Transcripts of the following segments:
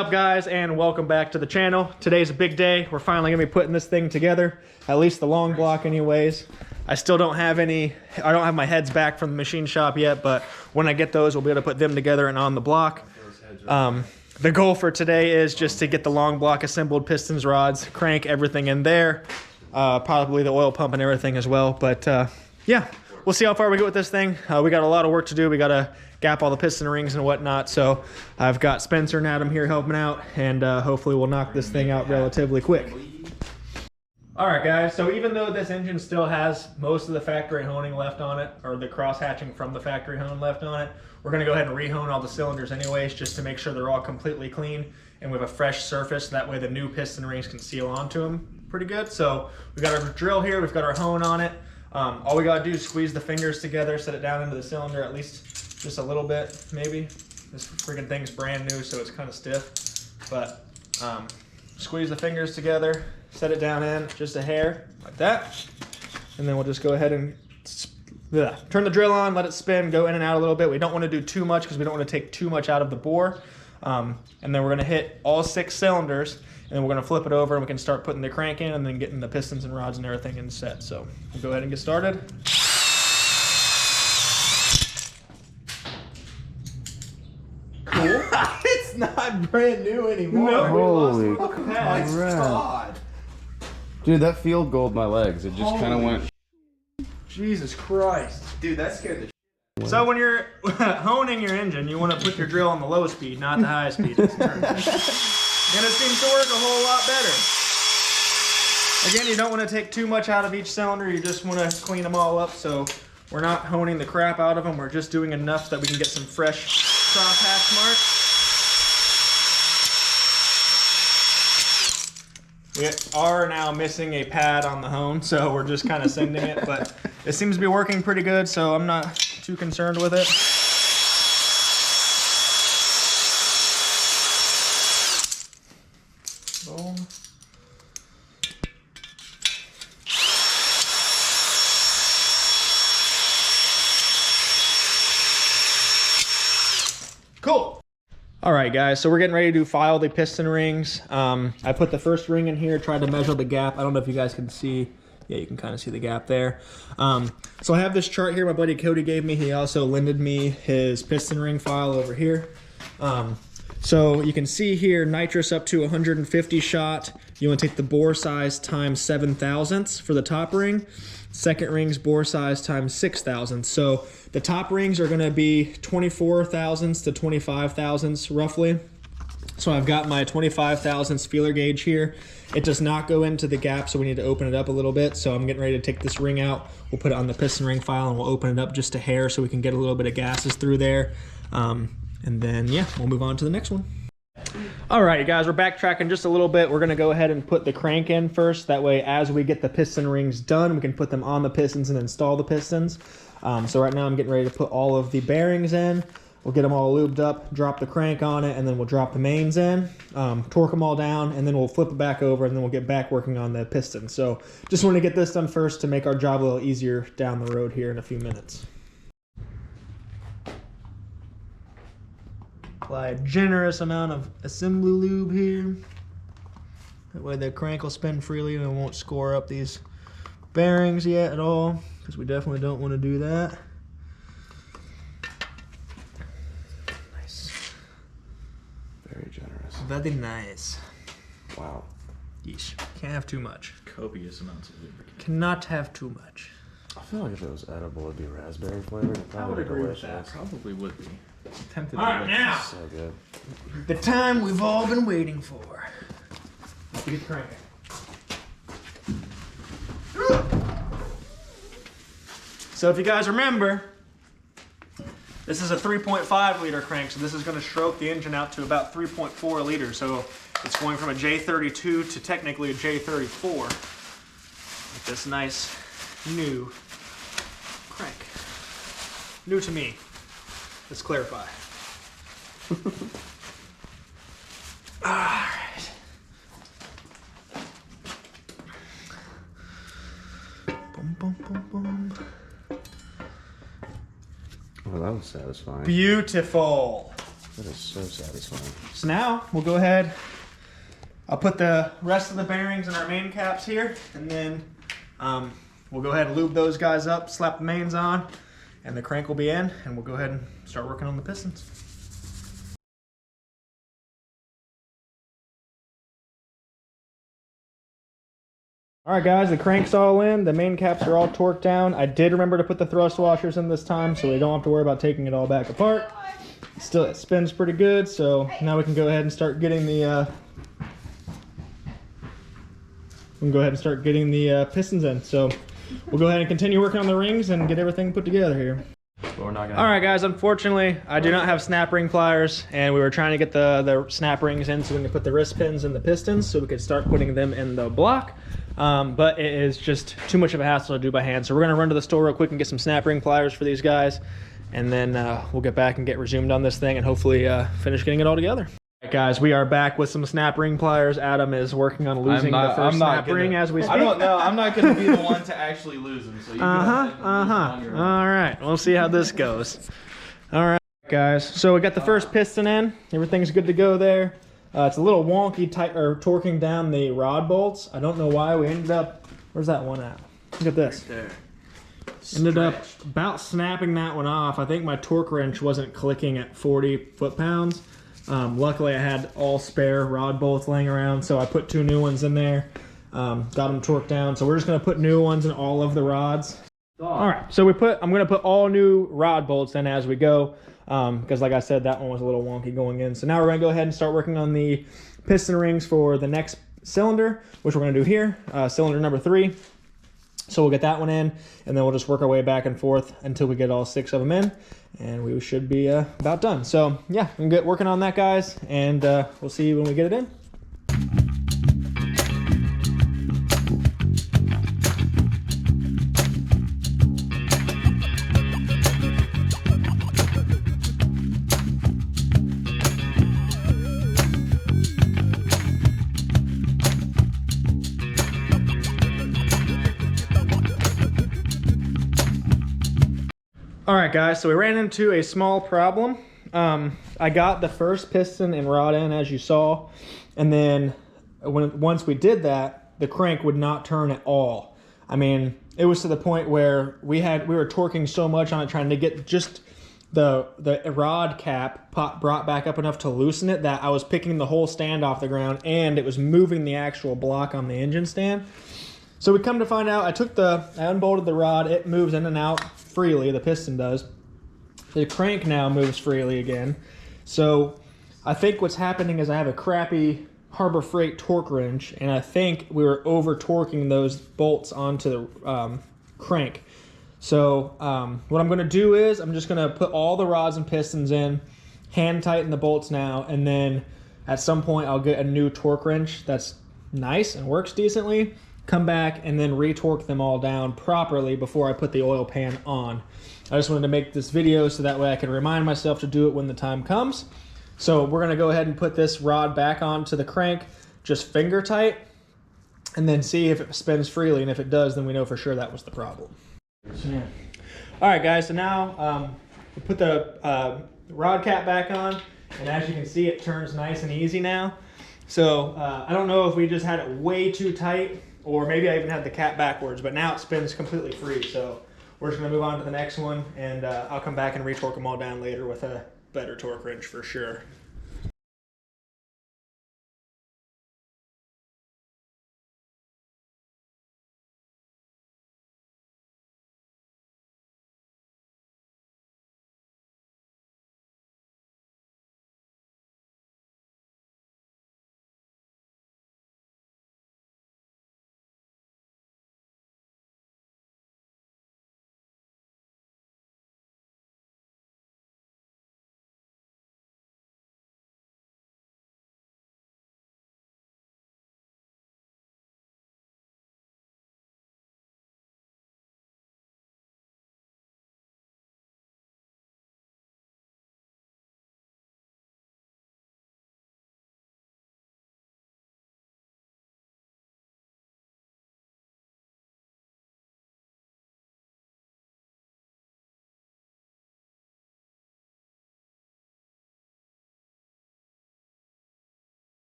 up, guys, and welcome back to the channel. Today's a big day. We're finally gonna be putting this thing together, at least the long block anyways. I still don't have I don't have my heads back from the machine shop yet, but when I get those, we'll be able to put them together and on the block. The goal for today is just to get the long block assembled, pistons, rods, crank, everything in there. Probably the oil pump and everything as well, but yeah. We'll see how far we get with this thing. We got a lot of work to do. We got to gap all the piston rings and whatnot. So I've got Spencer and Adam here helping out, and hopefully we'll knock this thing out relatively quick. All right, guys. So even though this engine still has most of the factory honing left on it, or the cross hatching from the factory hone left on it, we're going to go ahead and re-hone all the cylinders anyways, just to make sure they're all completely clean and we have a fresh surface. That way the new piston rings can seal onto them pretty good. So we got our drill here. We've got our hone on it. All we gotta do is squeeze the fingers together, set it down into the cylinder at least just a little bit, maybe. This freaking thing's brand new, so it's kind of stiff. But squeeze the fingers together, set it down in just a hair, like that. And then we'll just go ahead and turn the drill on, let it spin, go in and out a little bit. We don't want to do too much because we don't want to take too much out of the bore. And then we're gonna hit all 6 cylinders. And then we're going to flip it over and we can start putting the crank in and then getting the pistons and rods and everything in set. So we'll go ahead and get started. Cool. It's not brand new anymore. No. Holy crap. Dude, that field gold my legs. It just kind of went. Jesus Christ. Dude, that scared the shit. So when you're honing your engine, you want to put your drill on the low speed, not the high speed. And it seems to work a whole lot better. Again, you don't want to take too much out of each cylinder. You just want to clean them all up. So we're not honing the crap out of them. We're just doing enough that we can get some fresh cross hatch marks. We are now missing a pad on the hone, so we're just kind of sending it. But it seems to be working pretty good, so I'm not too concerned with it. Boom. Cool. All right, guys, so we're getting ready to file the piston rings. I put the first ring in here, tried to measure the gap. I don't know if you guys can see. Yeah, you can kind of see the gap there. So I have this chart here my buddy Cody gave me. He also lended me his piston ring file over here. So you can see here, nitrous up to 150 shot. You want to take the bore size times 7 thousandths for the top ring. Second ring's bore size times 6 thousandths. So the top rings are going to be 24 thousandths to 25 thousandths roughly. So I've got my 25 thousandths feeler gauge here. It does not go into the gap, so we need to open it up a little bit. So I'm getting ready to take this ring out. We'll put it on the piston ring file and we'll open it up just a hair so we can get a little bit of gases through there. And then, yeah, we'll move on to the next one. All right, you guys, we're backtracking just a little bit. We're going to go ahead and put the crank in first. That way, as we get the piston rings done, we can put them on the pistons and install the pistons. So right now, I'm getting ready to put all of the bearings in. We'll get them all lubed up, drop the crank on it, and then we'll drop the mains in, torque them all down, and then we'll flip it back over, and then we'll get back working on the pistons. So just want to get this done first to make our job a little easier down the road here in a few minutes. Apply a generous amount of assembly lube here. That way the crank will spin freely and it won't score up these bearings yet at all, because we definitely don't want to do that. Nice. Very generous. Very nice. Wow. Yeesh. Can't have too much. Copious amounts of lubricant. Cannot have too much. I feel like if it was edible, it'd be raspberry flavored. It'd I would be agree with delicious. that. Probably would be. Tempted All right, to now. So good. The time we've all been waiting for. Keep cranking. So if you guys remember, this is a 3.5 liter crank, so this is going to stroke the engine out to about 3.4 liters. So it's going from a J32 to technically a J34 with this nice new crank. New to me. Let's clarify. All right. Boom, boom, boom, boom. Oh, that was satisfying. Beautiful. That is so satisfying. So now we'll go ahead. I'll put the rest of the bearings in our main caps here, and then we'll go ahead and lube those guys up, slap the mains on, and the crank will be in, and we'll go ahead and start working on the pistons. All right, guys, the crank's all in. The main caps are all torqued down. I did remember to put the thrust washers in this time, so we don't have to worry about taking it all back apart. Still, it spins pretty good, so now we can go ahead and start getting the pistons in. So we'll go ahead and continue working on the rings and get everything put together here. All right, guys, unfortunately, I do not have snap ring pliers, and we were trying to get the snap rings in so we can put the wrist pins in the pistons so we could start putting them in the block. But it is just too much of a hassle to do by hand. So we're gonna run to the store real quick and get some snap ring pliers for these guys, and then we'll get back and get resumed on this thing and hopefully finish getting it all together. All right, guys, we are back with some snap ring pliers. Adam is working on losing the first snap ring as we speak. I don't know. I'm not going to be the one to actually lose them. So you All right, we'll see how this goes. All right, guys. So we got the first piston in. Everything's good to go there. It's a little wonky, torquing down the rod bolts. I don't know why we ended up. Where's that one at? Look at this. Right there. Ended up about snapping that one off. I think my torque wrench wasn't clicking at 40 foot-pounds. Luckily, I had all spare rod bolts laying around, so I put 2 new ones in there. Got them torqued down. So we're just gonna put new ones in all of the rods. All right. So I'm gonna put all new rod bolts in as we go, because like I said, that one was a little wonky going in. So now we're gonna go ahead and start working on the piston rings for the next cylinder, which we're gonna do here, cylinder number 3. So we'll get that one in, and then we'll just work our way back and forth until we get all 6 of them in, and we should be about done. So yeah, we can get working on that, guys, and we'll see you when we get it in. All right, guys, so we ran into a small problem. I got the first piston and rod in, as you saw, and then once we did that, the crank would not turn at all. I mean, it was to the point where we were torquing so much on it, trying to get just the rod cap brought back up enough to loosen it, that I was picking the whole stand off the ground, and it was moving the actual block on the engine stand. So we come to find out, I unbolted the rod. It moves in and out freely, the piston does. The crank now moves freely again. So I think what's happening is I have a crappy Harbor Freight torque wrench, and I think we were over torquing those bolts onto the crank. So what I'm gonna do is I'm just gonna put all the rods and pistons in, hand tighten the bolts now, and then at some point I'll get a new torque wrench that's nice and works decently, come back and then retorque them all down properly before I put the oil pan on. I just wanted to make this video so that way I can remind myself to do it when the time comes. So we're gonna go ahead and put this rod back onto the crank, just finger tight, and then see if it spins freely, and if it does, then we know for sure that was the problem. Yeah. All right, guys, so now we put the rod cap back on, and as you can see, it turns nice and easy now. So I don't know if we just had it way too tight, or maybe I even had the cap backwards, but now it spins completely free. So we're just gonna move on to the next one, and I'll come back and retorque them all down later with a better torque wrench for sure.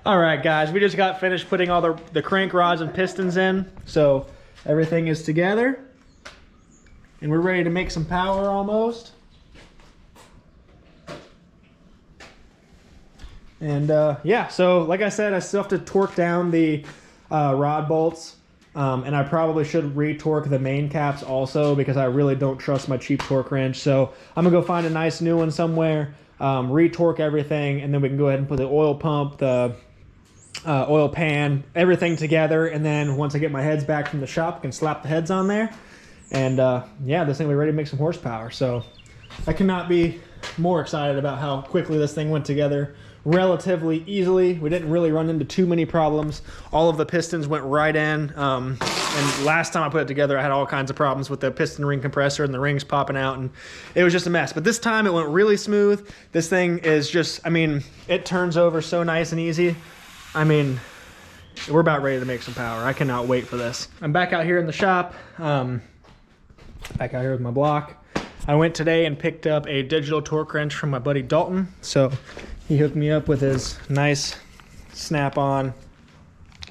All right, guys, we just got finished putting all the crank rods and pistons in. So everything is together. And we're ready to make some power almost. And yeah, so like I said, I still have to torque down the rod bolts. And I probably should re-torque the main caps also because I really don't trust my cheap torque wrench. So I'm gonna go find a nice new one somewhere, re-torque everything, and then we can go ahead and put the oil pump, the oil pan, everything together. And then once I get my heads back from the shop, I can slap the heads on there. And yeah, this thing will be ready to make some horsepower. So I cannot be more excited about how quickly this thing went together. Relatively easily. We didn't really run into too many problems. All of the pistons went right in. And last time I put it together, I had all kinds of problems with the piston ring compressor and the rings popping out, and it was just a mess. But this time it went really smooth. This thing is just, I mean, it turns over so nice and easy. I mean, we're about ready to make some power. I cannot wait for this. I'm back out here in the shop. Back out here with my block. I went today and picked up a digital torque wrench from my buddy Dalton. So he hooked me up with his nice snap-on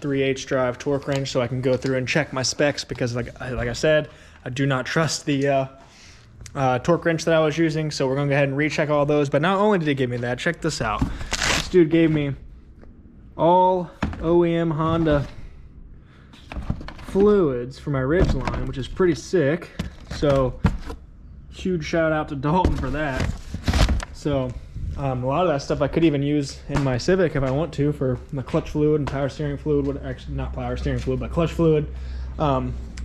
3/8 drive torque wrench so I can go through and check my specs because like I said, I do not trust the torque wrench that I was using. So we're gonna go ahead and recheck all those. But not only did he give me that, check this out. This dude gave me all OEM Honda fluids for my Ridgeline, which is pretty sick. So huge shout out to Dalton for that. So a lot of that stuff I could even use in my Civic if I want to for my clutch fluid and power steering fluid. Actually, not power steering fluid, but clutch fluid,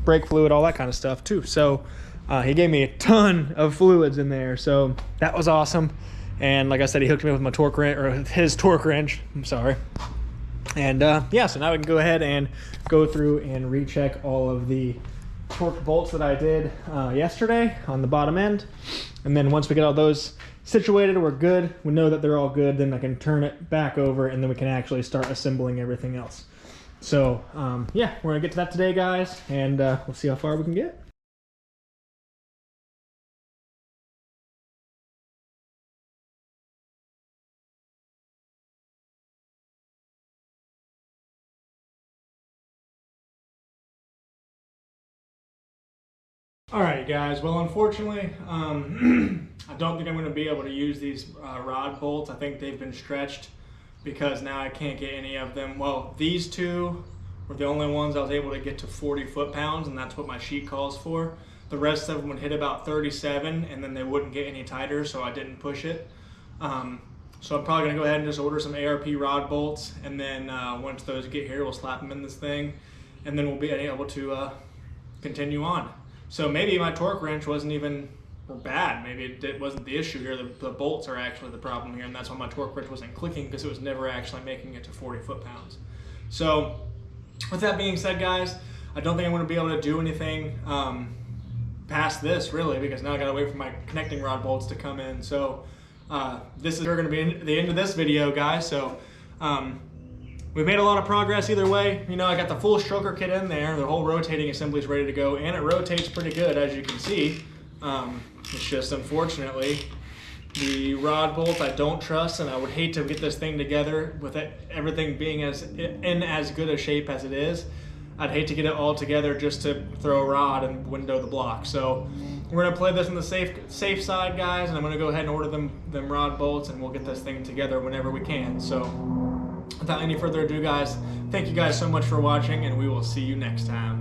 brake fluid, all that kind of stuff too. So he gave me a ton of fluids in there. So that was awesome. And like I said, he hooked me up with my torque wrench, or his torque wrench. I'm sorry. And yeah, so now we can go ahead and go through and recheck all of the torque bolts that I did yesterday on the bottom end. And then once we get all those situated, we're good. We know that they're all good. Then I can turn it back over and then we can actually start assembling everything else. So yeah, we're gonna get to that today, guys, and we'll see how far we can get. All right, guys. Well, unfortunately, I don't think I'm going to be able to use these rod bolts. I think they've been stretched because now I can't get any of them. Well, these two were the only ones I was able to get to 40 foot-pounds, and that's what my sheet calls for. The rest of them would hit about 37, and then they wouldn't get any tighter, so I didn't push it. So I'm probably going to go ahead and just order some ARP rod bolts, and then once those get here, we'll slap them in this thing, and then we'll be able to continue on. So maybe my torque wrench wasn't even bad. Maybe it wasn't the issue here. The bolts are actually the problem here, and that's why my torque wrench wasn't clicking, because it was never actually making it to 40 foot-pounds. So with that being said, guys, I don't think I'm going to be able to do anything past this, really, because now I got to wait for my connecting rod bolts to come in. So this is going to be the end of this video, guys. So we've made a lot of progress either way. You know, I got the full stroker kit in there. The whole rotating assembly is ready to go, and it rotates pretty good, as you can see. It's just, unfortunately, the rod bolt I don't trust, and I would hate to get this thing together with everything being in as good a shape as it is. I'd hate to get it all together just to throw a rod and window the block. So we're gonna play this on the safe side, guys, and I'm gonna go ahead and order them rod bolts, and we'll get this thing together whenever we can. So without any further ado, guys, thank you guys so much for watching, and we will see you next time.